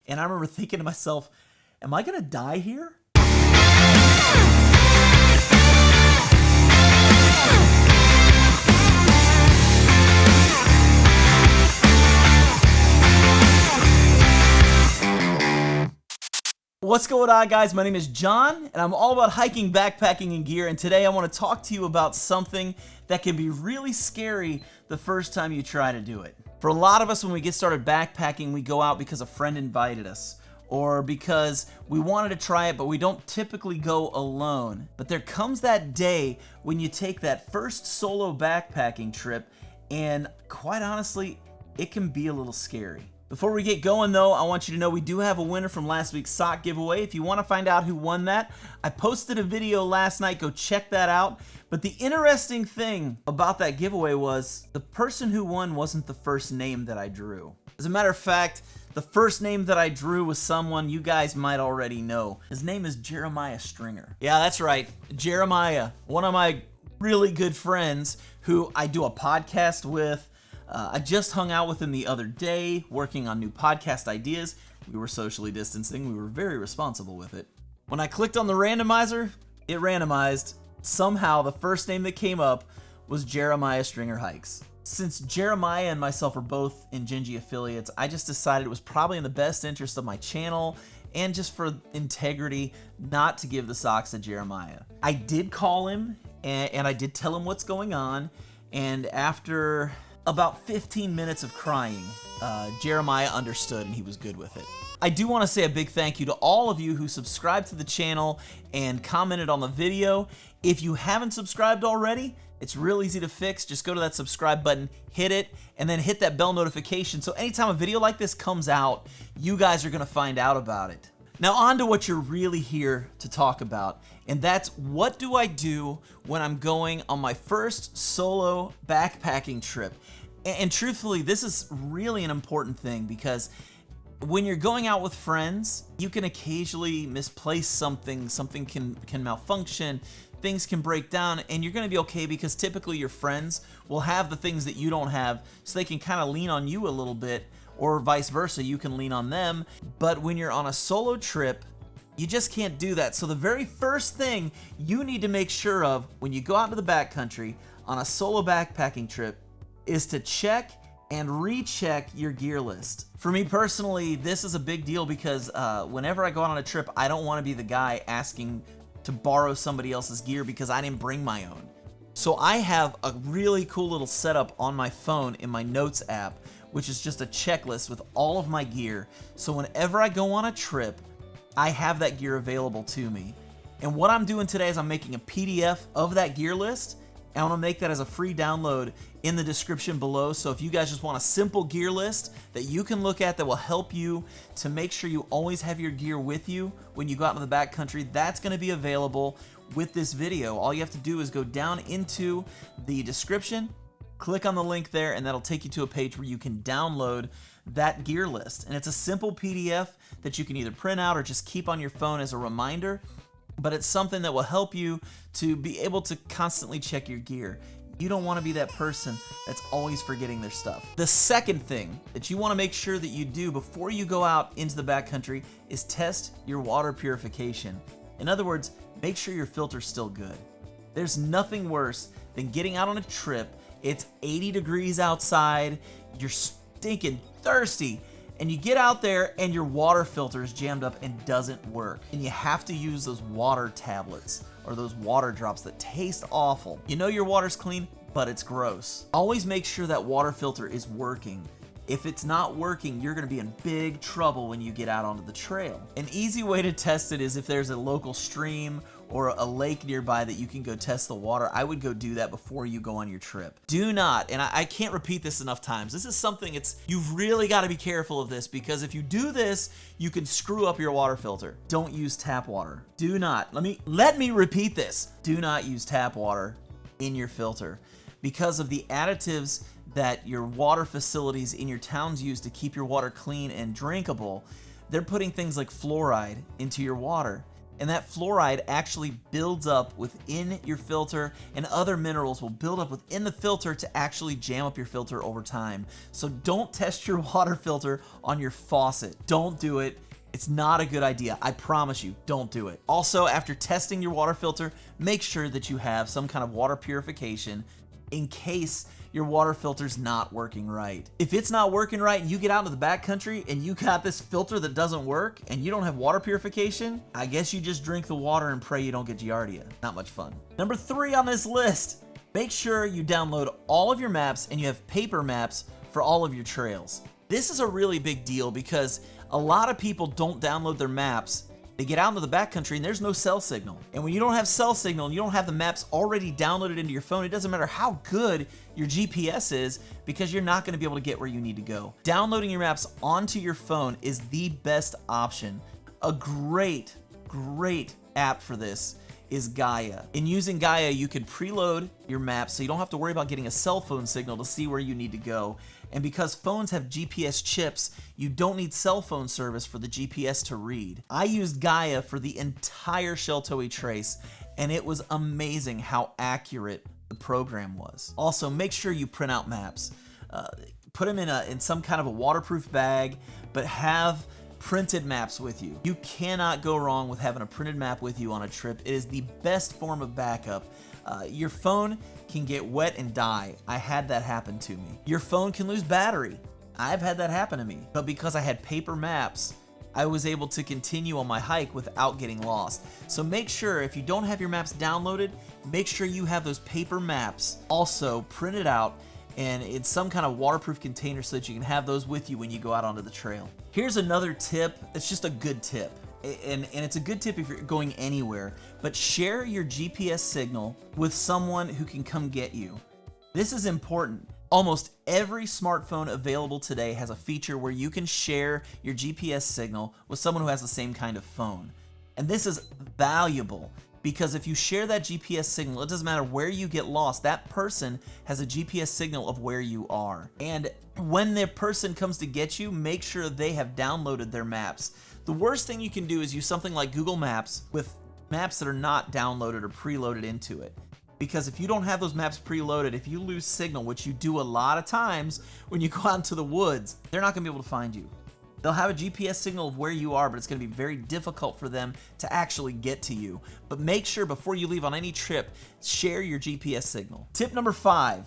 And I remember thinking to myself, am I gonna die here? What's going on, guys? My name is John, and I'm all about hiking, backpacking, and gear, and today I want to talk to you about something that can be really scary the first time you try to do it. For a lot of us, when we get started backpacking, we go out because a friend invited us, or because we wanted to try it, but we don't typically go alone. But there comes that day when you take that first solo backpacking trip, and quite honestly, it can be a little scary. Before we get going though, I want you to know we do have a winner from last week's sock giveaway. If you want to find out who won that, I posted a video last night, go check that out. But the interesting thing about that giveaway was the person who won wasn't the first name that I drew. As a matter of fact, the first name that I drew was someone you guys might already know. His name is Jeremiah Stringer. Yeah, that's right, Jeremiah, one of my really good friends who I do a podcast with. I just hung out with him the other day, working on new podcast ideas. We were socially distancing. We were very responsible with it. When I clicked on the randomizer, it randomized. Somehow, the first name that came up was Jeremiah Stringer Hikes. Since Jeremiah and myself are both Ingingy affiliates, I just decided it was probably in the best interest of my channel and just for integrity not to give the socks to Jeremiah. I did call him and I did tell him what's going on, and after about 15 minutes of crying, Jeremiah understood and he was good with it. I do want to say a big thank you to all of you who subscribed to the channel and commented on the video. If you haven't subscribed already, it's real easy to fix. Just go to that subscribe button, hit it, and then hit that bell notification. So anytime a video like this comes out, you guys are going to find out about it. Now on to what you're really here to talk about, and that's what do I do when I'm going on my first solo backpacking trip. And truthfully, this is really an important thing because when you're going out with friends, you can occasionally misplace something can malfunction, things can break down, and you're going to be okay because typically your friends will have the things that you don't have, so they can kind of lean on you a little bit, or vice versa, you can lean on them. But when you're on a solo trip, you just can't do that. So the very first thing you need to make sure of when you go out into the backcountry on a solo backpacking trip is to check and recheck your gear list. For me personally, this is a big deal because whenever I go out on a trip, I don't want to be the guy asking to borrow somebody else's gear because I didn't bring my own. So I have a really cool little setup on my phone in my notes app, which is just a checklist with all of my gear. So whenever I go on a trip, I have that gear available to me. And what I'm doing today is I'm making a PDF of that gear list, and I'm gonna make that as a free download in the description below. So if you guys just want a simple gear list that you can look at that will help you to make sure you always have your gear with you when you go out into the backcountry, that's gonna be available with this video. All you have to do is go down into the description, click on the link there, and that'll take you to a page where you can download that gear list. And it's a simple PDF that you can either print out or just keep on your phone as a reminder, but it's something that will help you to be able to constantly check your gear. You don't want to be that person that's always forgetting their stuff. The second thing that you want to make sure that you do before you go out into the backcountry is test your water purification. In other words, make sure your filter's still good. There's nothing worse than getting out on a trip, it's 80 degrees outside, you're stinking thirsty, and you get out there and your water filter is jammed up and doesn't work. And you have to use those water tablets or those water drops that taste awful. You know your water's clean, but it's gross. Always make sure that water filter is working. If it's not working, you're gonna be in big trouble when you get out onto the trail. An easy way to test it is if there's a local stream or a lake nearby that you can go test the water. I would go do that before you go on your trip. Do not, and I can't repeat this enough times, this is something you've really gotta be careful of this, because if you do this, you can screw up your water filter. Don't use tap water. Do not, let me repeat this. Do not use tap water in your filter because of the additives that your water facilities in your towns use to keep your water clean and drinkable. They're putting things like fluoride into your water. and that fluoride actually builds up within your filter, and other minerals will build up within the filter to actually jam up your filter over time. So don't test your water filter on your faucet. Don't do it. It's not a good idea. I promise you, don't do it. Also, after testing your water filter, make sure that you have some kind of water purification in case your water filter's not working right. If it's not working right and you get out into the backcountry and you got this filter that doesn't work and you don't have water purification, I guess you just drink the water and pray you don't get Giardia. Not much fun. Number 3 on this list, make sure you download all of your maps and you have paper maps for all of your trails. This is a really big deal because a lot of people don't download their maps. They get out into the backcountry and there's no cell signal. And when you don't have cell signal and you don't have the maps already downloaded into your phone, it doesn't matter how good your GPS is because you're not going to be able to get where you need to go. Downloading your maps onto your phone is the best option. A great app for this is Gaia. In using Gaia, you can preload your maps so you don't have to worry about getting a cell phone signal to see where you need to go. And because phones have GPS chips, you don't need cell phone service for the GPS to read. I used Gaia for the entire Sheltowee Trace, and it was amazing how accurate the program was. Also, make sure you print out maps. Put them in some kind of a waterproof bag, but have printed maps with you. You cannot go wrong with having a printed map with you on a trip. It is the best form of backup. Your phone can get wet and die. I had that happen to me. Your phone can lose battery. I've had that happen to me. But because I had paper maps, I was able to continue on my hike without getting lost. So make sure if you don't have your maps downloaded, make sure you have those paper maps also printed out and in some kind of waterproof container so that you can have those with you when you go out onto the trail. Here's another tip. It's just a good tip. And it's a good tip if you're going anywhere, but share your GPS signal with someone who can come get you. This is important. Almost every smartphone available today has a feature where you can share your GPS signal with someone who has the same kind of phone. And this is valuable because if you share that GPS signal, it doesn't matter where you get lost, that person has a GPS signal of where you are. And when the person comes to get you, make sure they have downloaded their maps. The worst thing you can do is use something like Google Maps with maps that are not downloaded or preloaded into it. Because if you don't have those maps preloaded, if you lose signal, which you do a lot of times when you go out into the woods, they're not going to be able to find you. They'll have a GPS signal of where you are, but it's going to be very difficult for them to actually get to you. But make sure before you leave on any trip, share your GPS signal. Tip number 5,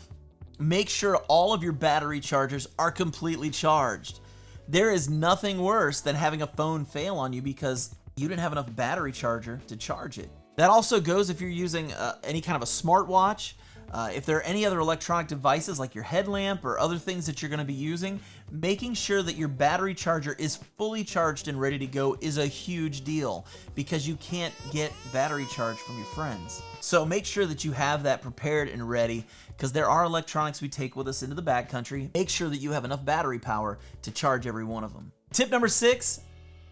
make sure all of your battery chargers are completely charged. There is nothing worse than having a phone fail on you because you didn't have enough battery charger to charge it. That also goes if you're using any kind of a smartwatch. If there are any other electronic devices like your headlamp or other things that you're going to be using, making sure that your battery charger is fully charged and ready to go is a huge deal because you can't get battery charge from your friends. So make sure that you have that prepared and ready because there are electronics we take with us into the backcountry. Make sure that you have enough battery power to charge every one of them. Tip number 6,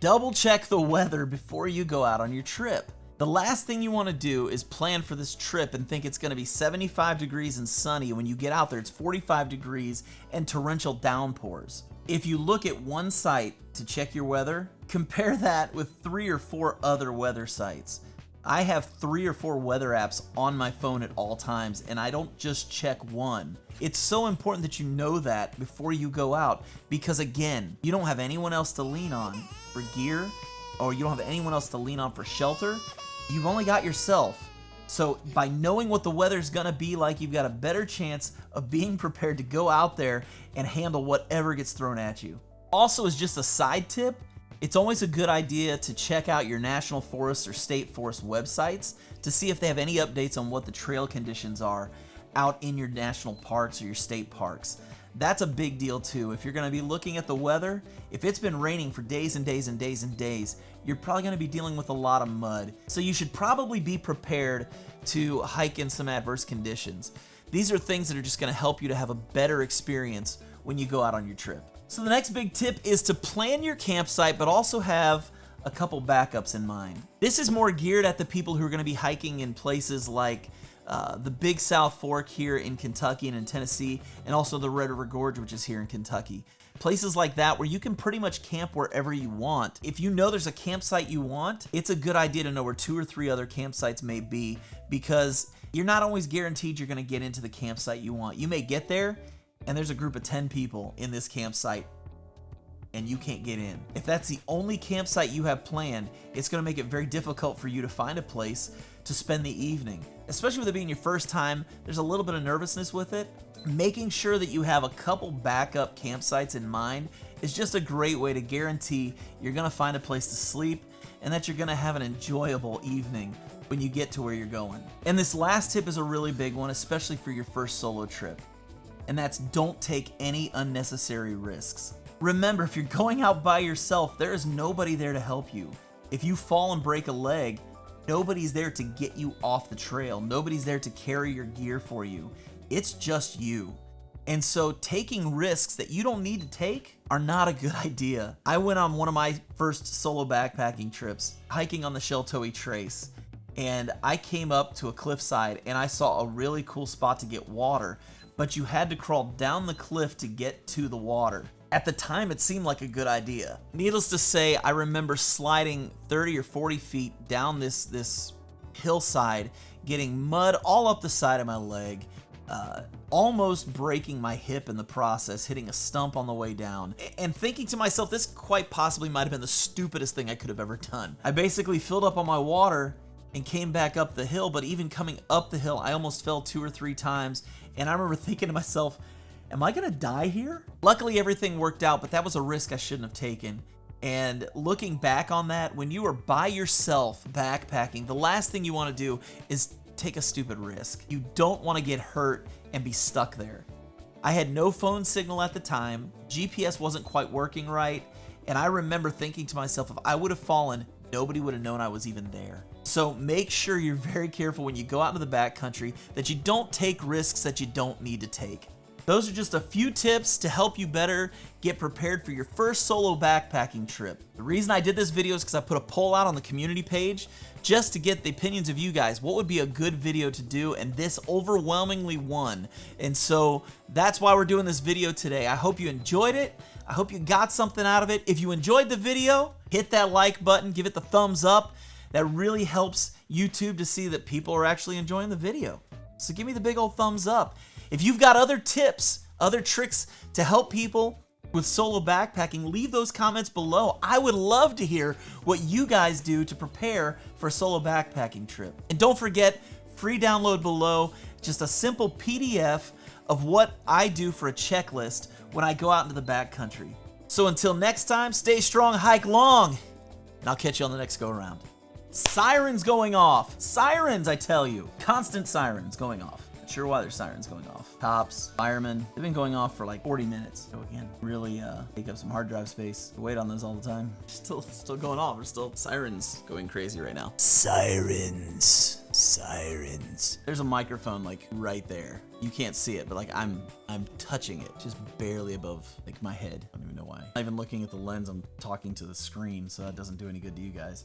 double check the weather before you go out on your trip. The last thing you want to do is plan for this trip and think it's going to be 75 degrees and sunny. When you get out there, it's 45 degrees and torrential downpours. If you look at one site to check your weather, compare that with 3 or 4 other weather sites. I have 3 or 4 weather apps on my phone at all times, and I don't just check one. It's so important that you know that before you go out because, again, you don't have anyone else to lean on for gear, or you don't have anyone else to lean on for shelter. You've only got yourself. So by knowing what the weather's gonna be like, you've got a better chance of being prepared to go out there and handle whatever gets thrown at you. Also, as just a side tip, it's always a good idea to check out your national forest or state forest websites to see if they have any updates on what the trail conditions are out in your national parks or your state parks. That's a big deal too. If you're going to be looking at the weather, if it's been raining for days and days and days and days, you're probably going to be dealing with a lot of mud. So you should probably be prepared to hike in some adverse conditions. These are things that are just going to help you to have a better experience when you go out on your trip. So the next big tip is to plan your campsite, but also have a couple backups in mind. This is more geared at the people who are going to be hiking in places like the Big South Fork here in Kentucky and in Tennessee, and also the Red River Gorge, which is here in Kentucky. places like that where you can pretty much camp wherever you want. If you know there's a campsite you want, it's a good idea to know where 2 or 3 other campsites may be, because you're not always guaranteed you're going to get into the campsite you want. You may get there and there's a group of 10 people in this campsite and you can't get in. If that's the only campsite you have planned, it's going to make it very difficult for you to find a place to spend the evening. Especially with it being your first time, there's a little bit of nervousness with it. Making sure that you have a couple backup campsites in mind is just a great way to guarantee you're going to find a place to sleep and that you're going to have an enjoyable evening when you get to where you're going. And this last tip is a really big one, especially for your first solo trip. And that's, don't take any unnecessary risks. Remember, if you're going out by yourself, there is nobody there to help you. If you fall and break a leg, nobody's there to get you off the trail. Nobody's there to carry your gear for you. It's just you. And so taking risks that you don't need to take are not a good idea. I went on one of my first solo backpacking trips, hiking on the Sheltowee Trace, and I came up to a cliffside and I saw a really cool spot to get water, but you had to crawl down the cliff to get to the water. At the time, it seemed like a good idea. Needless to say, I remember sliding 30 or 40 feet down this hillside, getting mud all up the side of my leg, almost breaking my hip in the process, hitting a stump on the way down, and thinking to myself, this quite possibly might have been the stupidest thing I could have ever done. I basically filled up on my water and came back up the hill, but even coming up the hill, I almost fell 2 or 3 times, and I remember thinking to myself, am I gonna die here? Luckily, everything worked out, but that was a risk I shouldn't have taken. And looking back on that, when you are by yourself backpacking, the last thing you wanna do is take a stupid risk. You don't wanna get hurt and be stuck there. I had no phone signal at the time, GPS wasn't quite working right, and I remember thinking to myself, if I would have fallen, nobody would have known I was even there. So make sure you're very careful when you go out into the backcountry that you don't take risks that you don't need to take. Those are just a few tips to help you better get prepared for your first solo backpacking trip. The reason I did this video is because I put a poll out on the community page just to get the opinions of you guys. What would be a good video to do? And this overwhelmingly won. And so that's why we're doing this video today. I hope you enjoyed it. I hope you got something out of it. If you enjoyed the video, hit that like button, give it the thumbs up. That really helps YouTube to see that people are actually enjoying the video. So give me the big old thumbs up. If you've got other tips, other tricks to help people with solo backpacking, leave those comments below. I would love to hear what you guys do to prepare for a solo backpacking trip. And don't forget, free download below, just a simple PDF of what I do for a checklist when I go out into the backcountry. So until next time, stay strong, hike long, and I'll catch you on the next go around. Sirens going off. Sirens, I tell you. Constant sirens going off. Not sure why there's sirens going off. Cops, firemen, they've been going off for like 40 minutes. So again, really take up some hard drive space. Wait on those all the time. Still going off. There's still sirens going crazy right now. Sirens. Sirens. There's a microphone like right there. You can't see it, but like I'm touching it just barely above like my head. I don't even know why. I'm not even looking at the lens. I'm talking to the screen, so that doesn't do any good to you guys.